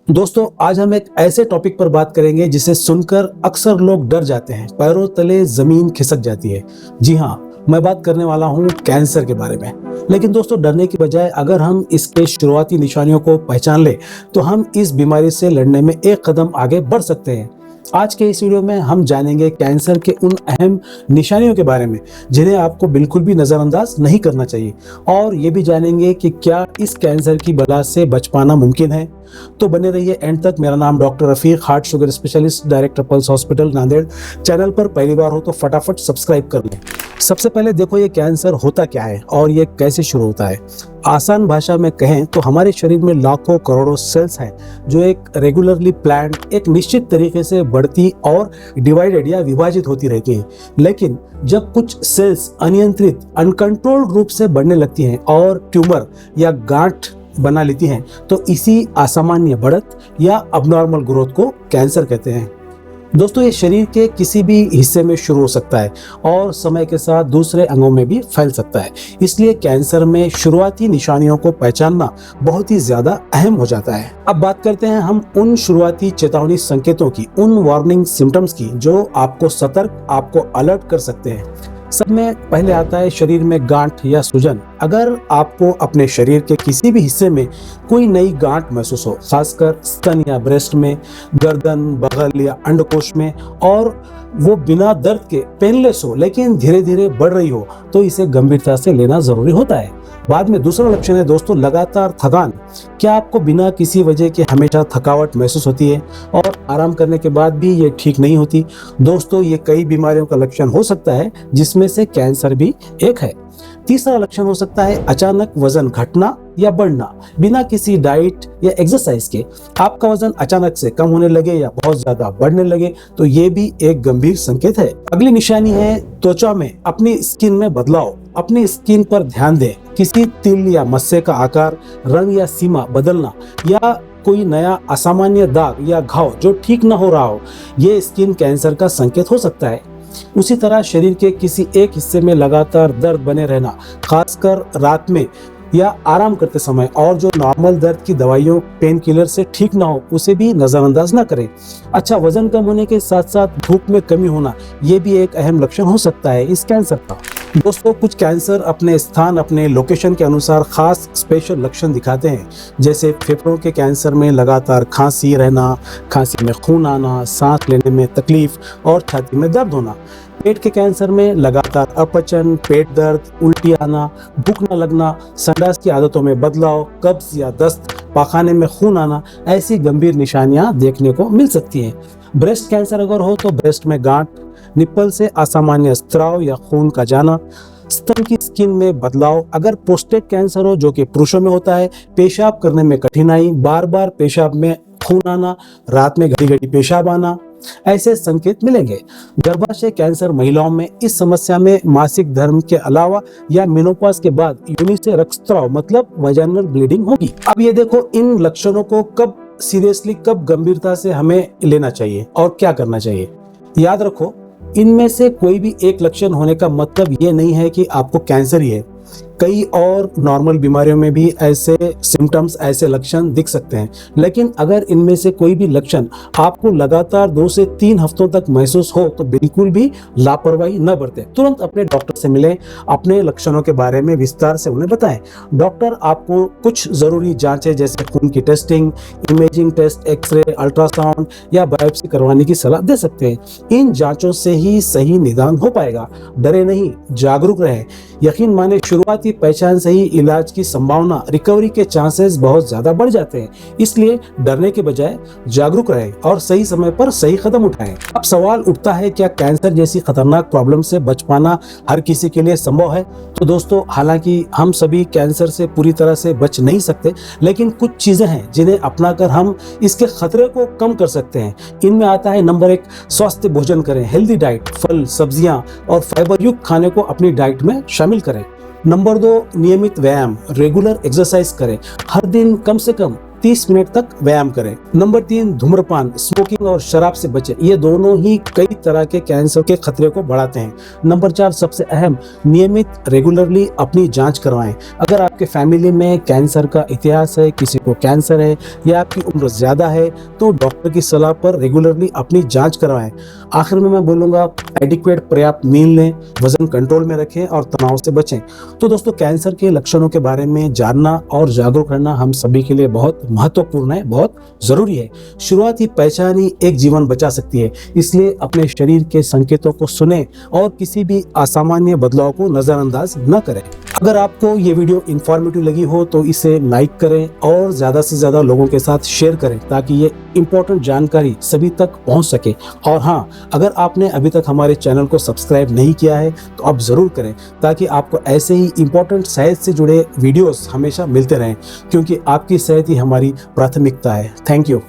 दोस्तों, आज हम एक ऐसे टॉपिक पर बात करेंगे जिसे सुनकर अक्सर लोग डर जाते हैं, पैरों तले जमीन खिसक जाती है। जी हाँ, मैं बात करने वाला हूँ कैंसर के बारे में। लेकिन दोस्तों, डरने की बजाय अगर हम इसके शुरुआती निशानियों को पहचान ले तो हम इस बीमारी से लड़ने में एक कदम आगे बढ़ सकते हैं। आज के इस वीडियो में हम जानेंगे कैंसर के उन अहम निशानियों के बारे में जिन्हें आपको बिल्कुल भी नज़रअंदाज नहीं करना चाहिए, और ये भी जानेंगे कि क्या इस कैंसर की बला से बच पाना मुमकिन है। तो बने रहिए एंड तक। मेरा नाम doctor Rafiq, heart sugar specialist, director pulse hospital Nanded. Channel पर पहली बार हो तो फटाफट सब्सक्राइब कर लें। सबसे पहले देखो, ये कैंसर होता क्या है और ये कैसे शुरू होता है। आसान भाषा में कहें तो हमारे शरीर में लाखों करोड़ों सेल्स हैं जो एक रेगुलरली प्लान्ड, एक निश्चित तरीके से बढ़ती और डिवाइडेड या विभाजित होती रहती हैं। लेकिन जब कुछ सेल्स अनियंत्रित, अनकंट्रोल्ड रूप से बढ़ने लगती हैं और ट्यूमर या गांठ बना लेती हैं, तो इसी असामान्य बढ़त या अबनॉर्मल ग्रोथ को कैंसर कहते हैं। दोस्तों, ये शरीर के किसी भी हिस्से में शुरू हो सकता है और समय के साथ दूसरे अंगों में भी फैल सकता है। इसलिए कैंसर में शुरुआती निशानियों को पहचानना बहुत ही ज्यादा अहम हो जाता है। अब बात करते हैं हम उन शुरुआती चेतावनी संकेतों की, उन वार्निंग सिम्टम्स की जो आपको सतर्क, आपको अलर्ट कर सकते हैं। सब में पहले आता है शरीर में गांठ या सूजन। अगर आपको अपने शरीर के किसी भी हिस्से में कोई नई गांठ महसूस हो, खासकर स्तन या ब्रेस्ट में, गर्दन, बगल या अंडकोश में, और वो बिना दर्द के पेनलेस हो लेकिन धीरे धीरे बढ़ रही हो, तो इसे गंभीरता से लेना जरूरी होता है। बाद में दूसरा लक्षण है दोस्तों, लगातार थकान। क्या आपको बिना किसी वजह के हमेशा थकावट महसूस होती है और आराम करने के बाद भी ये ठीक नहीं होती? दोस्तों, ये कई बीमारियों का लक्षण हो सकता है जिसमें से कैंसर भी एक है। तीसरा लक्षण हो सकता है अचानक वजन घटना या बढ़ना बिना किसी डाइट या एक्सरसाइज के। आपका वजन अचानक से कम होने लगे या बहुत ज्यादा बढ़ने लगे तो ये भी एक गंभीर संकेत है। अगली निशानी है त्वचा में, अपनी स्किन में बदलाव। अपनी स्किन पर ध्यान दें। किसी तिल या मस्से का आकार, रंग या सीमा बदलना, या कोई नया असामान्य दाग या घाव जो ठीक न हो रहा हो, ये स्किन कैंसर का संकेत हो सकता है। उसी तरह शरीर के किसी एक हिस्से में लगातार दर्द बने रहना, खासकर रात में या आराम करते समय, और जो नॉर्मल दर्द की दवाइयों, पेन किलर से ठीक ना हो, उसे भी नजरअंदाज ना करें। अच्छा, वजन कम होने के साथ साथ भूख में कमी होना, ये भी एक अहम लक्षण हो सकता है इस कैंसर का। दोस्तों, कुछ कैंसर अपने स्थान, अपने लोकेशन के अनुसार खास स्पेशल लक्षण दिखाते हैं। जैसे फेफड़ों के कैंसर में लगातार खांसी रहना, खांसी में खून आना, सांस लेने में तकलीफ और छाती में दर्द होना। पेट के कैंसर में लगातार अपचन, पेट दर्द, उल्टी आना, भूख न लगना, संडास की आदतों में बदलाव, कब्ज या दस्त, पाखाने में खून आना, ऐसी गंभीर निशानियां देखने को मिल सकती हैं। ब्रेस्ट कैंसर अगर हो तो ब्रेस्ट में गांठ, निप्पल से असामान्य स्त्राव या खून का जाना, स्तन की स्किन में बदलाव। अगर प्रोस्टेट कैंसर हो, जो कि पुरुषों में होता है, पेशाब करने में कठिनाई, बार बार पेशाब में खून आना, रात में घड़ी घड़ी पेशाब आना, ऐसे संकेत मिलेंगे। गर्भाशय कैंसर महिलाओं में इस समस्या में मासिक धर्म के अलावा या मेनोपॉज के बाद योनि से रक्तस्राव मतलब वजाइनल ब्लीडिंग होगी। अब ये देखो, इन लक्षणों को कब सीरियसली, कब गंभीरता से हमें लेना चाहिए और क्या करना चाहिए। याद रखो, इनमें से कोई भी एक लक्षण होने का मतलब ये नहीं है कि आपको कैंसर ही है। कई और नॉर्मल बीमारियों में भी ऐसे सिम्टम्स, ऐसे लक्षण दिख सकते हैं। लेकिन अगर इनमें से कोई भी लक्षण आपको लगातार 2 से 3 हफ्तों तक महसूस हो तो बिल्कुल भी लापरवाही न बरतें। तुरंत अपने डॉक्टर से मिलें, अपने लक्षणों के बारे में विस्तार से उन्हें बताएं। डॉक्टर आपको कुछ जरूरी जांचें जैसे खून की testing, imaging test, x-ray, ultrasound या बायोप्सी करवाने की सलाह दे सकते हैं। इन जांचों से ही सही निदान हो पाएगा। डरे नहीं, जागरूक रहें। यकीन माने, शुरुआती पहचान से ही इलाज की संभावना, रिकवरी के चांसेस बहुत ज्यादा बढ़ जाते हैं। इसलिए डरने के बजाय जागरूक रहें और सही समय पर सही कदम उठाएं। अब सवाल उठता है, क्या कैंसर जैसी खतरनाक प्रॉब्लम से बच पाना हर किसी के लिए संभव है? तो दोस्तों, हालांकि हम सभी कैंसर से पूरी तरह से बच नहीं सकते, लेकिन कुछ चीजें हैं जिन्हें अपनाकर हम इसके खतरे को कम कर सकते हैं। इनमें आता है नंबर 1, स्वस्थ भोजन करें। हेल्दी डाइट, फल, सब्जियां और फाइबर युक्त खाने को अपनी डाइट में शामिल करें। नंबर 2, नियमित व्यायाम, रेगुलर एक्सरसाइज करें। हर दिन कम से कम 30 मिनट तक व्यायाम करें। नंबर 3, धूम्रपान, स्मोकिंग और शराब से बचें। ये दोनों ही कई तरह के कैंसर के खतरे को बढ़ाते हैं। नंबर 4, सबसे अहम, नियमित रेगुलरली अपनी जांच करवाएं। अगर आपके फैमिली में कैंसर का इतिहास है, किसी को कैंसर है या आपकी उम्र ज्यादा है तो डॉक्टर की सलाह पर रेगुलरली अपनी जांच करवाएं। आखिर में मैं बोलूंगा एडिक्वेट पर्याप्त नींद लें, वजन कंट्रोल में रखें और तनाव से बचें। तो दोस्तों, कैंसर के लक्षणों के बारे में जानना और जागरूक रहना हम सभी के लिए बहुत महत्वपूर्ण है, बहुत जरूरी है। शुरुआती पहचान ही एक जीवन बचा सकती है, इसलिए अपने शरीर के संकेतों को सुने और किसी भी असामान्य बदलाव को नजरअंदाज न करें। अगर आपको ये वीडियो इंफॉर्मेटिव लगी हो तो इसे लाइक करें और ज्यादा से ज्यादा लोगों के साथ शेयर करें ताकि ये इंपॉर्टेंट जानकारी सभी तक पहुंच सके। और हाँ, अगर आपने अभी तक हमारे चैनल को सब्सक्राइब नहीं किया है तो आप जरूर करें ताकि आपको ऐसे ही इंपॉर्टेंट सेहत से जुड़े वीडियोस हमेशा मिलते रहें, क्योंकि आपकी सेहत ही हमारी प्राथमिकता है। Thank you.